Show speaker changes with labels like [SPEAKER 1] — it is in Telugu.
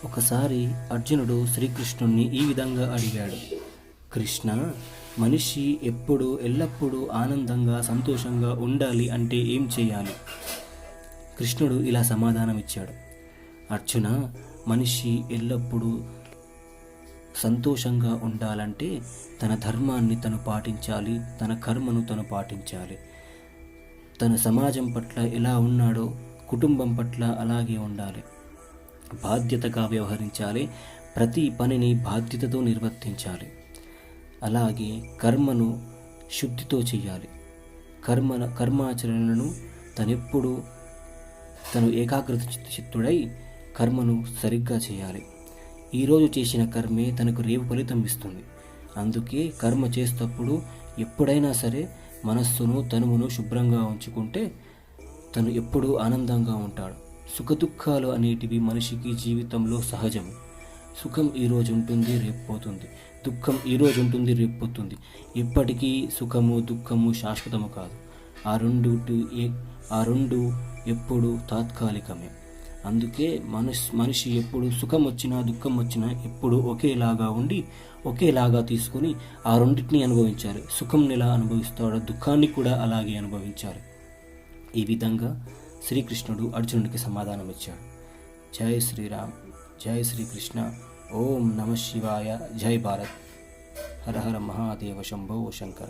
[SPEAKER 1] ఒకసారి అర్జునుడు శ్రీకృష్ణుణ్ణి ఈ విధంగా అడిగాడు, కృష్ణ, మనిషి ఎల్లప్పుడూ ఆనందంగా సంతోషంగా ఉండాలి అంటే ఏం చేయాలి? కృష్ణుడు ఇలా సమాధానం ఇచ్చాడు, అర్జున, మనిషి ఎల్లప్పుడూ సంతోషంగా ఉండాలంటే తన ధర్మాన్ని తను పాటించాలి, తన కర్మను తను పాటించాలి. తన సమాజం పట్ల ఎలా ఉన్నాడో కుటుంబం పట్ల అలాగే ఉండాలి. బాధ్యతగా వ్యవహరించాలి, ప్రతి పనిని బాధ్యతతో నిర్వర్తించాలి. అలాగే కర్మను శుద్ధితో చేయాలి. కర్మాచరణను తను ఏకాగ్రత చిత్తుడై కర్మను సరిగ్గా చేయాలి. ఈరోజు చేసిన కర్మే తనకు రేపు ఫలితం ఇస్తుంది. అందుకే కర్మ చేసేటప్పుడు ఎప్పుడైనా సరే మనస్సును తనువును శుభ్రంగా ఉంచుకుంటే తను ఎప్పుడూ ఆనందంగా ఉంటాడు. సుఖదుఖాలు అనేటివి మనిషికి జీవితంలో సహజం. సుఖం ఈరోజు ఉంటుంది, రేపు పోతుంది. దుఃఖం ఈరోజు ఉంటుంది, రేపు పోతుంది. ఎప్పటికీ సుఖము దుఃఖము శాశ్వతము కాదు. ఆ రెండు ఎప్పుడు తాత్కాలికమే. అందుకే మనిషి ఎప్పుడు సుఖం వచ్చినా దుఃఖం వచ్చినా ఎప్పుడు ఒకేలాగా ఉండి ఒకేలాగా తీసుకొని ఆ రెండింటిని అనుభవించాలి. సుఖం ఎలా అనుభవిస్తాడో దుఃఖాన్ని కూడా అలాగే అనుభవించాలి. ఈ విధంగా శ్రీకృష్ణుడు అర్జునుడికి సమాధానం ఇచ్చాడు. జై శ్రీరామ్, జై శ్రీకృష్ణ. ఓం నమ శివాయ. జై భారత్. హర హర మహాదేవ శంభో శంకర.